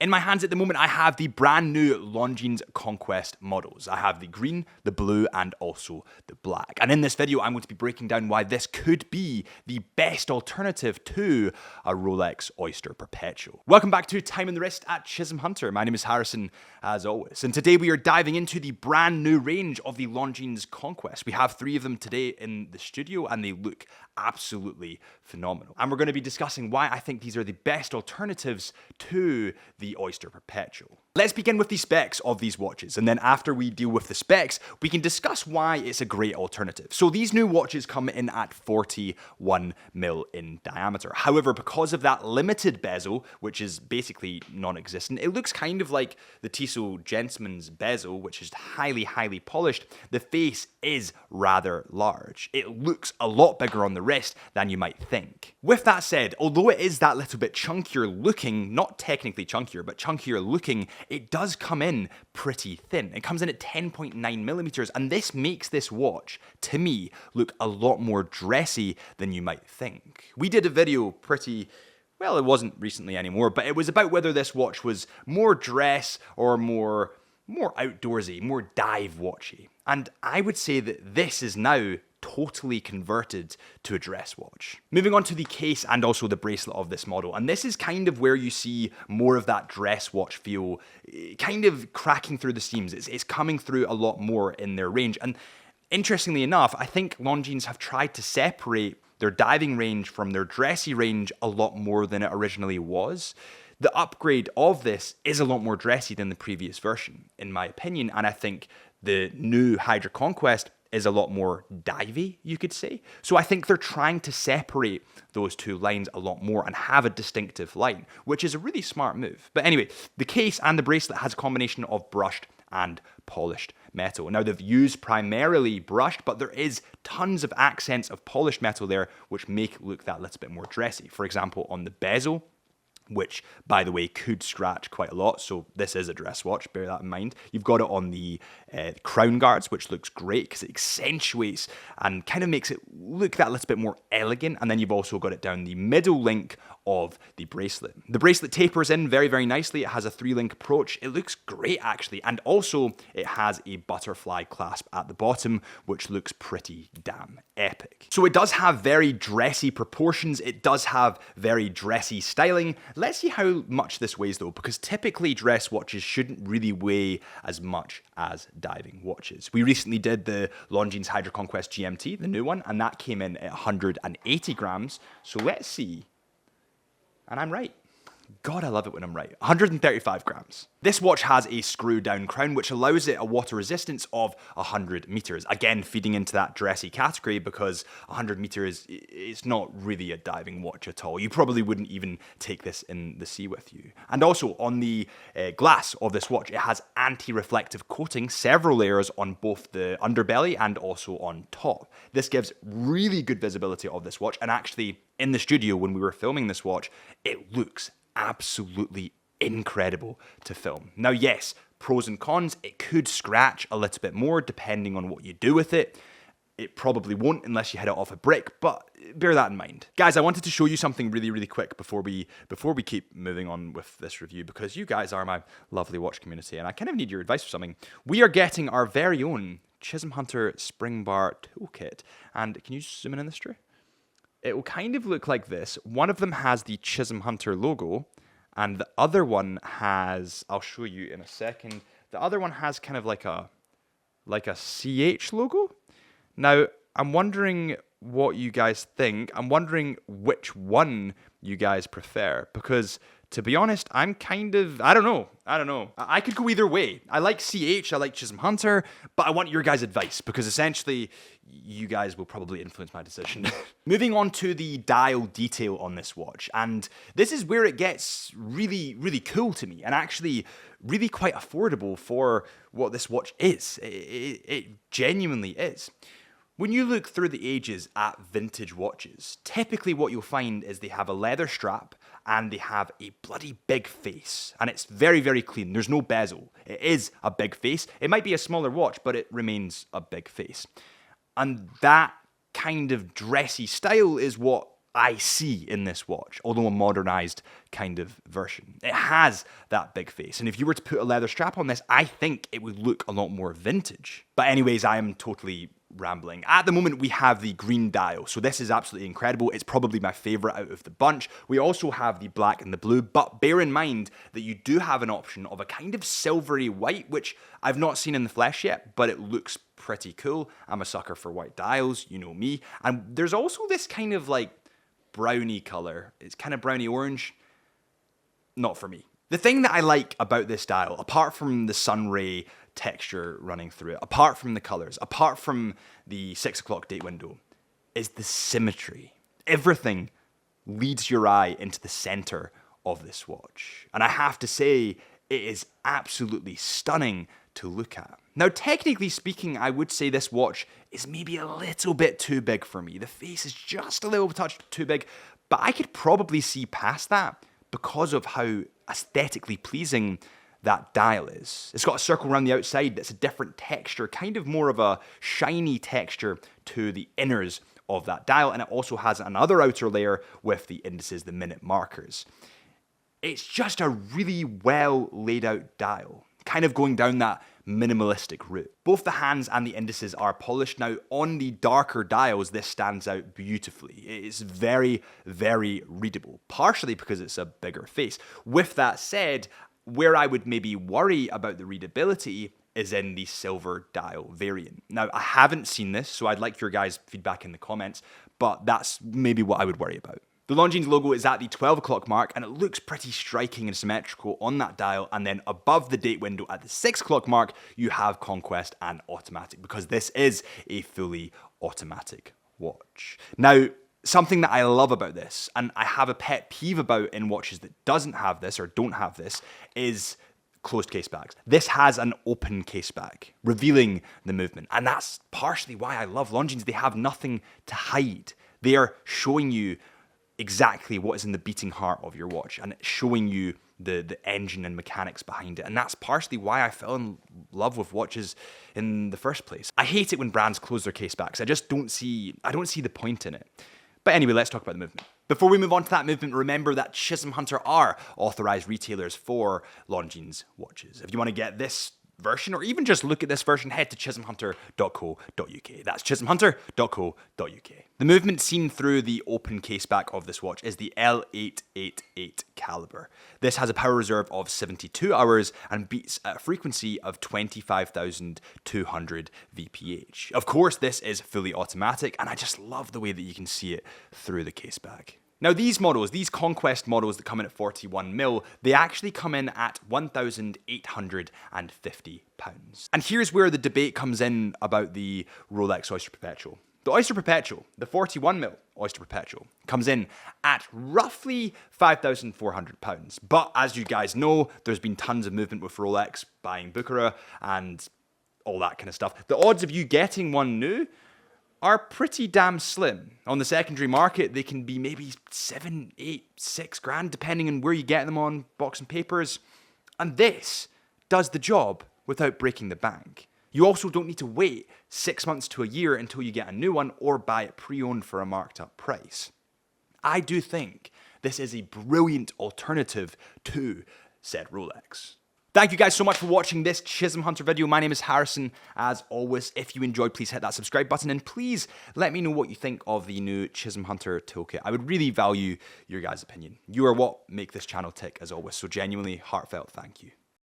In my hands at the moment, I have the brand new Longines Conquest models. I have the green, the blue, and also the black. And in this video, I'm going to be breaking down why this could be the best alternative to a Rolex Oyster Perpetual. Welcome back to Time on the Wrist at Chisholm Hunter. My name is Harrison, as always. And today we are diving into the brand new range of the Longines Conquest. We have 3 of them today in the studio, and they look absolutely phenomenal. And we're going to be discussing why I think these are the best alternatives to the Oyster Perpetual. Let's begin with the specs of these watches, and then after we deal with the specs, we can discuss why it's a great alternative. So these new watches come in at 41mm in diameter. However, because of that limited bezel, which is basically non-existent, it looks kind of like the Tissot Gentleman's bezel, which is highly polished. The face is rather large. It looks a lot bigger on the wrist than you might think. With that said, although it is that little bit chunkier looking, not technically chunkier, but chunkier looking, it does come in pretty thin. It comes in at 10.9mm, and this makes this watch, to me, look a lot more dressy than you might think. We did a video well, it wasn't recently anymore, but it was about whether this watch was more dress or more outdoorsy, more dive watchy. And I would say that this is now totally converted to a dress watch. Moving on to the case and also the bracelet of this model, and this is kind of where you see more of that dress watch feel kind of cracking through the seams. It's coming through a lot more in their range, and interestingly enough, I think Longines have tried to separate their diving range from their dressy range a lot more than it originally was. The upgrade of this is a lot more dressy than the previous version, in my opinion, and I think the new Hydra Conquest is a lot more divey, you could say. So I think they're trying to separate those two lines a lot more and have a distinctive line, which is a really smart move. But anyway, the case and the bracelet has a combination of brushed and polished metal. Now they've used primarily brushed, but there is tons of accents of polished metal there, which make it look that little bit more dressy. For example, on the bezel, which, by the way, could scratch quite a lot, so this is a dress watch, bear that in mind. You've got it on the crown guards, which looks great because it accentuates and kind of makes it look that little bit more elegant, and then you've also got it down the middle link of the bracelet. The bracelet tapers in very nicely. It has a 3-link approach. It looks great, actually, and also it has a butterfly clasp at the bottom, which looks pretty damn epic. So it does have very dressy proportions. It does have very dressy styling. Let's see how much this weighs though, because typically dress watches shouldn't really weigh as much as diving watches. We recently did the Longines Hydra Conquest GMT, the new one, and that came in at 180 grams. So let's see. And I'm right. God, I love it when I'm right. 135 grams. This watch has a screw-down crown, which allows it a water resistance of 100 meters. Again, feeding into that dressy category, because 100 meters is not really a diving watch at all. You probably wouldn't even take this in the sea with you. And also, on the glass of this watch, it has anti-reflective coating, several layers on both the underbelly and also on top. This gives really good visibility of this watch, and actually, in the studio, when we were filming this watch, it looks absolutely incredible to film. Now, yes, pros and cons, it could scratch a little bit more depending on what you do with it. It probably won't unless you hit it off a brick, but bear that in mind. Guys, I wanted to show you something really quick before we keep moving on with this review, because you guys are my lovely watch community and I kind of need your advice for something. We are getting our very own Chisholm Hunter spring bar toolkit, and can you zoom in this, Drew? It will kind of look like this. One of them has the Chisholm Hunter logo, and the other one has, I'll show you in a second, the other one has kind of like a CH logo. Now, I'm wondering what you guys think. I'm wondering which one you guys prefer, because to be honest, I'm kind of, I don't know. I could go either way. I like CH, I like Chisholm Hunter, but I want your guys' advice, because essentially, you guys will probably influence my decision. Moving on to the dial detail on this watch, and this is where it gets really cool to me, and actually really quite affordable for what this watch is. It genuinely is. When you look through the ages at vintage watches, typically what you'll find is they have a leather strap and they have a bloody big face. And it's very clean. There's no bezel. It is a big face. It might be a smaller watch, but it remains a big face. And that kind of dressy style is what I see in this watch, although a modernized kind of version. It has that big face, and if you were to put a leather strap on this, I think it would look a lot more vintage. But anyways, I am totally rambling. At the moment, we have the green dial, so this is absolutely incredible. It's probably my favorite out of the bunch. We also have the black and the blue, but bear in mind that you do have an option of a kind of silvery white, which I've not seen in the flesh yet, but it looks pretty cool. I'm a sucker for white dials, you know me. And there's also this kind of like brownie color. It's kind of brownie orange. Not for me. The thing that I like about this dial, apart from the sun ray texture running through it, apart from the colors, apart from the 6 o'clock date window, is the symmetry. Everything leads your eye into the center of this watch. And I have to say, it is absolutely stunning to look at. Now, technically speaking, I would say this watch is maybe a little bit too big for me. The face is just a little touch too big, but I could probably see past that because of how aesthetically pleasing that dial is. It's got a circle around the outside that's a different texture, kind of more of a shiny texture to the inners of that dial, and it also has another outer layer with the indices, the minute markers. It's just a really well laid out dial, kind of going down that minimalistic route. Both the hands and the indices are polished. Now, on the darker dials, this stands out beautifully. It is very, very readable, partially because it's a bigger face. With that said, where I would maybe worry about the readability is in the silver dial variant. Now, I haven't seen this, so I'd like your guys' feedback in the comments, but that's maybe what I would worry about. The Longines logo is at the 12 o'clock mark, and it looks pretty striking and symmetrical on that dial, and then above the date window at the 6 o'clock mark, you have Conquest and automatic, because this is a fully automatic watch. Now, something that I love about this, and I have a pet peeve about in watches that doesn't have this or don't have this, is closed case backs. This has an open case back, revealing the movement. And that's partially why I love Longines. They have nothing to hide. They are showing you exactly what is in the beating heart of your watch and showing you the engine and mechanics behind it. And that's partially why I fell in love with watches in the first place. I hate it when brands close their case backs. I don't see the point in it. But anyway, let's talk about the movement. Before we move on to that movement, remember that Chisholm Hunter are authorized retailers for Longines watches. If you want to get this version, or even just look at this version, head to chisholmhunter.co.uk. That's chisholmhunter.co.uk. The movement seen through the open caseback of this watch is the L888 caliber. This has a power reserve of 72 hours and beats at a frequency of 25,200 VPH. Of course, this is fully automatic, and I just love the way that you can see it through the caseback. Now these models, these Conquest models that come in at 41mm, they actually come in at £1,850. And here's where the debate comes in about the Rolex Oyster Perpetual. The Oyster Perpetual, the 41mm Oyster Perpetual, comes in at roughly £5,400. But as you guys know, there's been tons of movement with Rolex buying Bucheron and all that kind of stuff. The odds of you getting one new are pretty damn slim. On the secondary market, they can be maybe 7, 8, 6 grand, depending on where you get them on box and papers. And this does the job without breaking the bank. You also don't need to wait 6 months to a year until you get a new one or buy it pre-owned for a marked up price. I do think this is a brilliant alternative to said Rolex. Thank you guys so much for watching this Chisholm Hunter video. My name is Harrison. As always, if you enjoyed, please hit that subscribe button and please let me know what you think of the new Chisholm Hunter Toolkit. I would really value your guys' opinion. You are what make this channel tick as always, so genuinely heartfelt thank you.